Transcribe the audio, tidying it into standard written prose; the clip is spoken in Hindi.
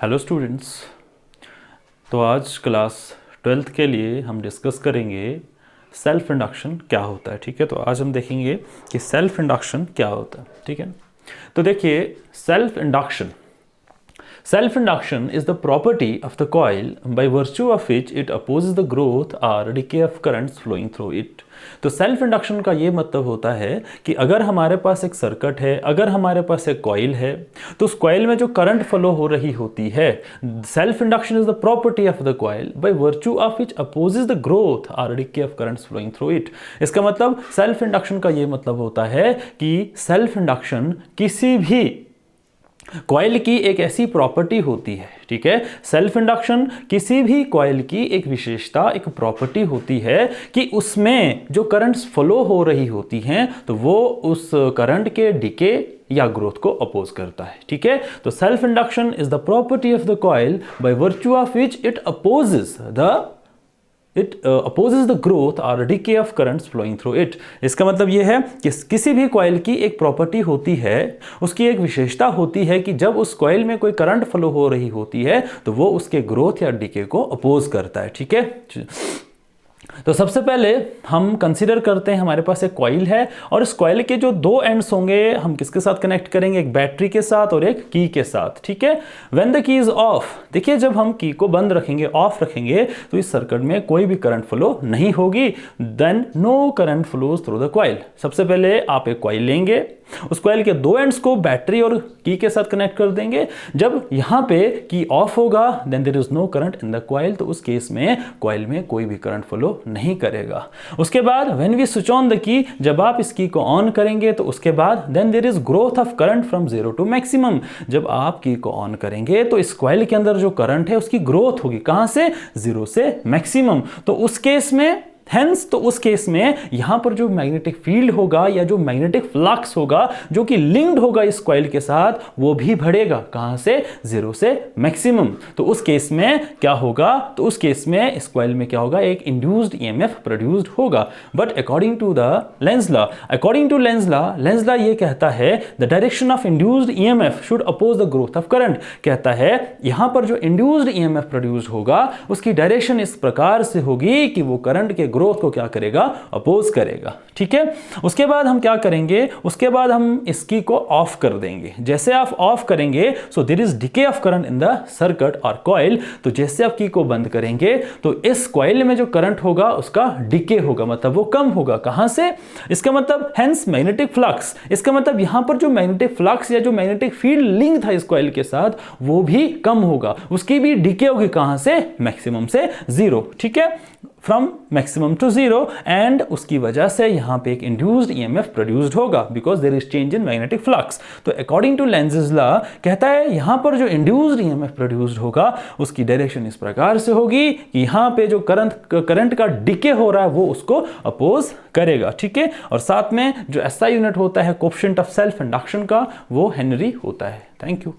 Hello students. तो आज क्लास 12th के लिए हम डिस्कस करेंगे सेल्फ इंडक्शन क्या होता है। ठीक है, तो आज हम देखेंगे कि सेल्फ इंडक्शन क्या होता है। ठीक है, तो देखिए Self induction is the property of the coil by virtue of which it opposes the growth or decay of currents flowing through it। तो सेल्फ इंडक्शन का ये मतलब होता है कि अगर हमारे पास एक सर्किट है, अगर हमारे पास एक कॉइल है, तो उस कॉइल में जो करंट फ्लो हो रही होती है, self induction is the property of the coil by virtue of which opposes the growth और decay of currents flowing through it. इसका मतलब सेल्फ इंडक्शन का ये मतलब होता है कि सेल्फ इंडक्शन किसी भी कॉइल की एक ऐसी प्रॉपर्टी होती है। ठीक है, सेल्फ इंडक्शन किसी भी कॉइल की एक विशेषता, एक प्रॉपर्टी होती है कि उसमें जो करंट्स फ्लो हो रही होती हैं तो वो उस करंट के डिके या ग्रोथ को अपोज करता है। ठीक है, तो self induction is the property of the coil by virtue of which it opposes the growth और decay of currents flowing through it. इसका मतलब यह है कि किसी भी कॉइल की एक प्रॉपर्टी होती है, उसकी एक विशेषता होती है कि जब उस कॉइल में कोई करंट फ्लो हो रही होती है तो वो उसके ग्रोथ या डिके को अपोज करता है। ठीक है, तो सबसे पहले हम कंसीडर करते हैं हमारे पास एक कॉइल है और इस कॉइल के जो दो एंड्स होंगे हम किसके साथ कनेक्ट करेंगे, एक बैटरी के साथ और एक की के साथ। ठीक है, when the key is of, देखिए जब हम की को बंद रखेंगे, ऑफ रखेंगे, तो इस सर्किट में कोई भी करंट फ्लो नहीं होगी। Then no current flows through the coil. सबसे पहले आप एक कॉइल लेंगे, उस कॉइल के दो एंड्स को बैटरी और की के साथ कनेक्ट कर देंगे। जब यहां पे की ऑफ होगा then there is no current in the coil, तो उस केस में कॉइल में कोई भी करंट फ्लो नहीं करेगा। उसके बाद when we switch on the key, जब आप इस की को ऑन करेंगे तो उसके बाद then there is growth of current from 0 to maximum. जब आप की को ऑन करेंगे तो इस कॉइल के अंदर जो करंट है उसकी ग्रोथ होगी, कहां से, 0 से मैक्सिमम। तो उस केस में हेंस, तो उस केस में यहां पर जो मैग्नेटिक फील्ड होगा या जो मैग्नेटिक फ्लक्स होगा जो कि लिंक्ड होगा इस कॉइल के साथ, वो भी बढ़ेगा, कहां से, 0 से मैक्सिमम। तो उस केस में क्या होगा, तो उस केस में इस कॉइल में क्या होगा, एक इंड्यूस्ड ईएमएफ प्रोड्यूस्ड होगा। But according to Lenz law ये कहता है the direction of induced EMF should oppose the growth of current. कहता है यहां पर जो इंड्यूस्ड ईएमएफ प्रोड्यूस्ड होगा उसकी डायरेक्शन इस प्रकार से होगी कि वो करंट के ग्रोथ को क्या करेगा, अपोज करेगा। ठीक है, उसके बाद हम क्या करेंगे, उसके बाद हम इस की को ऑफ कर देंगे। जैसे आप ऑफ करेंगे so there is decay of current in the circuit और कॉइल। तो जैसे आप की को बंद करेंगे तो इस कॉइल में जो करंट होगा उसका डिके होगा, मतलब वो कम होगा, कहां से, इसका मतलब हेंस मैग्नेटिक फ्लक्स। इसका मतलब यहां पर जो मैग्नेटिक फ्लक्स या जो मैग्नेटिक फील्ड लिंक था इस कॉइल के साथ वो भी कम होगा, उसकी भी डिके होगी, कहां से, मैक्सिमम से 0। ठीक है, फ्रॉम मैक्सिमम टू 0, एंड उसकी वजह से यहां पे एक इंड्यूस्ड ईएमएफ प्रोड्यूस्ड होगा because there is change in magnetic flux. तो अकॉर्डिंग टू लेंज़ेस लॉ कहता है यहां पर जो इंड्यूस्ड ईएमएफ प्रोड्यूस्ड होगा उसकी डायरेक्शन इस प्रकार से होगी कि यहां पे जो करंट का डिके हो रहा है वो उसको अपोज करेगा। ठीक है, और साथ में जो एसआई यूनिट होता है कोएफिशिएंट ऑफ सेल्फ इंडक्शन का, वो हेनरी होता है। Thank you.